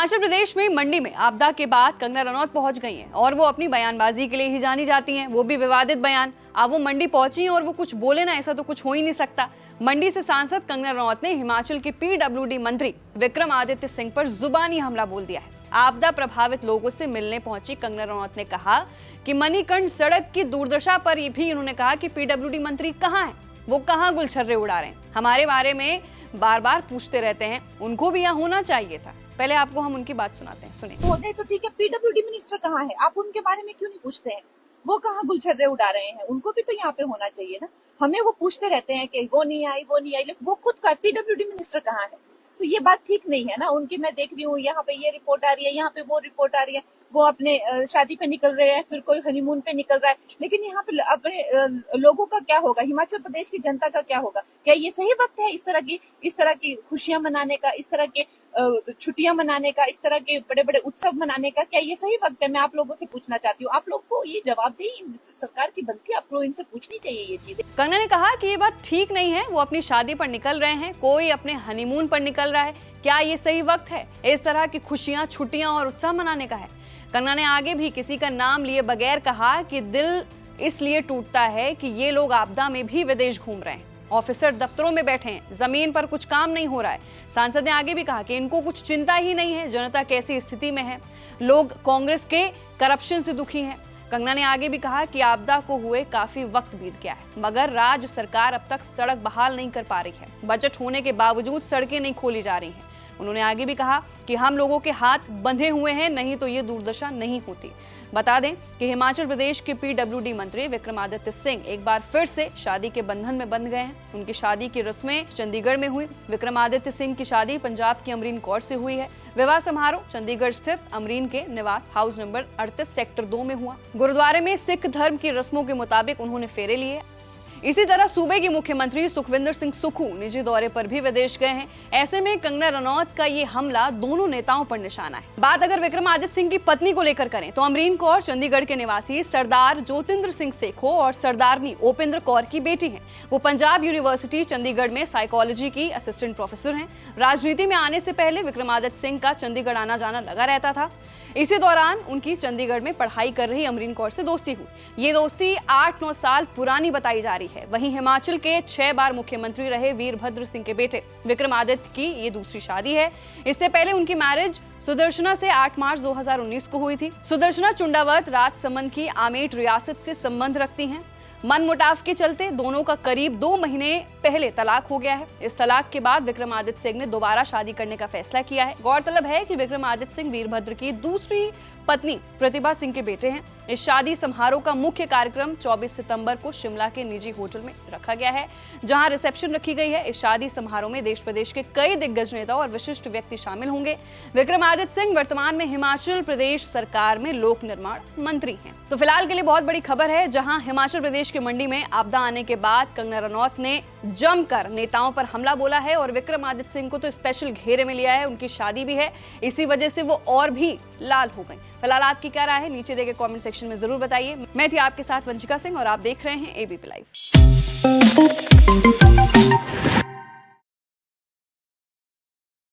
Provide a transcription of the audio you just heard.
हिमाचल प्रदेश में मंडी में आपदा के बाद कंगना रनौत पहुंच गई हैं और वो अपनी बयानबाजी के लिए ही जानी जाती हैं, वो भी विवादित बयान। अब वो मंडी पहुंची हैं और वो कुछ बोले ना, ऐसा तो कुछ हो ही नहीं सकता। मंडी से सांसद कंगना रनौत ने हिमाचल के पीडब्ल्यूडी मंत्री विक्रमादित्य सिंह पर जुबानी हमला बोल दिया है। आपदा प्रभावित लोगों से मिलने पहुंची कंगना रनौत ने कहा कि मणिकर्ण सड़क की दुर्दशा पर ये भी उन्होंने कहा कि पीडब्ल्यूडी मंत्री कहाँ है, वो कहाँ गुलछर्रे उड़ा रहे हैं, हमारे बारे में बार बार पूछते रहते हैं, उनको भी यहाँ होना चाहिए था। पहले आपको हम उनकी बात सुनाते हैं, सुनिए। होते तो ठीक है, पीडब्ल्यूडी मिनिस्टर कहाँ है, आप उनके बारे में क्यों नहीं पूछते हैं? वो कहाँ गुलछर्रे उड़ा रहे हैं, उनको भी तो यहाँ पे होना चाहिए ना। हमें वो पूछते रहते हैं कि वो नहीं आई, लेकिन वो खुद का पीडब्ल्यूडी मिनिस्टर कहाँ है? तो ये बात ठीक नहीं है ना उनकी। मैं देख रही हूँ यहाँ पे ये रिपोर्ट आ रही है, यहाँ पे वो रिपोर्ट आ रही है, वो अपने शादी पे निकल रहे हैं, फिर कोई हनीमून पे निकल रहा है, लेकिन यहाँ पे अपने लोगों का क्या होगा, हिमाचल प्रदेश की जनता का क्या होगा? क्या ये सही वक्त है इस तरह की खुशियां मनाने का, इस तरह के छुट्टियां मनाने का, इस तरह के बड़े बड़े उत्सव मनाने का? क्या ये सही वक्त है? मैं आप लोगों से पूछना चाहती हूँ। आप लोग को ये जवाबदेही सरकार की बनती है, आप लोग इनसे पूछनी चाहिए ये चीजें। कंगना ने कहा कि ये बात ठीक नहीं है, वो अपनी शादी पर निकल रहे हैं, कोई अपने हनीमून पर निकल रहा है, क्या ये सही वक्त है इस तरह की खुशियां, छुट्टियां और उत्साह मनाने का है? कंगना ने आगे भी किसी का नाम लिए बगैर कहा कि दिल इसलिए टूटता है कि ये लोग आपदा में भी विदेश घूम रहे हैं, ऑफिसर दफ्तरों में बैठे हैं, जमीन पर कुछ काम नहीं हो रहा है। सांसद ने आगे भी कहा कि इनको कुछ चिंता ही नहीं है जनता कैसी स्थिति में है, लोग कांग्रेस के करप्शन से दुखी हैं। कंगना ने आगे भी कहा कि आपदा को हुए काफी वक्त बीत गया है, मगर राज्य सरकार अब तक सड़क बहाल नहीं कर पा रही है, बजट होने के बावजूद सड़कें नहीं खोली जा रही हैं। उन्होंने आगे भी कहा कि हम लोगों के हाथ बंधे हुए हैं, नहीं तो ये दुर्दशा नहीं होती। बता दें कि हिमाचल प्रदेश के पीडब्ल्यूडी मंत्री विक्रमादित्य सिंह एक बार फिर से शादी के बंधन में बंध गए हैं। उनकी शादी की रस्में चंडीगढ़ में हुई। विक्रमादित्य सिंह की शादी पंजाब की अमरीन कौर से हुई है। विवाह समारोह चंडीगढ़ स्थित अमरीन के निवास हाउस नंबर 38 सेक्टर 2 में हुआ। गुरुद्वारे में सिख धर्म की रस्मों के मुताबिक उन्होंने फेरे लिए। इसी तरह सूबे के मुख्यमंत्री सुखविंदर सिंह सुक्खू निजी दौरे पर भी विदेश गए हैं। ऐसे में कंगना रनौत का ये हमला दोनों नेताओं पर निशाना है। बात अगर विक्रमादित्य सिंह की पत्नी को लेकर करें तो अमरीन कौर चंडीगढ़ के निवासी सरदार ज्योतिंद्र सिंह सेखो और सरदारनी ओपेंद्र कौर की बेटी हैं। वो पंजाब यूनिवर्सिटी चंडीगढ़ में साइकोलॉजी की असिस्टेंट प्रोफेसर हैं। राजनीति में आने से पहले विक्रमादित्य सिंह का चंडीगढ़ आना जाना लगा रहता था। इसी दौरान उनकी चंडीगढ़ में पढ़ाई कर रही अमरीन कौर से दोस्ती हुई। ये दोस्ती 8-9 साल पुरानी बताई जा रही है। वहीं हिमाचल के 6 बार मुख्यमंत्री रहे वीरभद्र सिंह के बेटे विक्रमादित्य की ये दूसरी शादी है। इससे पहले उनकी मैरिज सुदर्शना से 8 मार्च 2019 को हुई थी। सुदर्शना चुंडावत राजसमंद की आमेट रियासत से संबंध रखती हैं। मनमुटाव के चलते दोनों का करीब 2 महीने पहले तलाक हो गया है। इस तलाक के बाद विक्रमादित्य सिंह ने दोबारा शादी करने का फैसला किया है। गौरतलब है कि विक्रमादित्य सिंह वीरभद्र की दूसरी पत्नी प्रतिभा सिंह के बेटे हैं। इस शादी समारोह का मुख्य कार्यक्रम 24 सितंबर को शिमला के निजी होटल में रखा गया है, जहां रिसेप्शन रखी गई है। इस शादी समारोह में देश प्रदेश के कई दिग्गज नेता और विशिष्ट व्यक्ति शामिल होंगे। विक्रमादित्य सिंह वर्तमान में हिमाचल प्रदेश सरकार में लोक निर्माण मंत्री हैं। तो फिलहाल के लिए बहुत बड़ी खबर है, जहां हिमाचल प्रदेश की मंडी में आपदा आने के बाद कंगना रनौत ने जमकर नेताओं पर हमला बोला है और विक्रमादित्य सिंह को तो स्पेशल घेरे में लिया है। उनकी शादी भी है, इसी वजह से वो और भी लाल हो गई। फिलहाल आपकी क्या राय है, नीचे दिए गए कमेंट सेक्शन में जरूर बताइए। मैं थी आपके साथ वंशिका सिंह और आप देख रहे हैं एबीपी लाइव।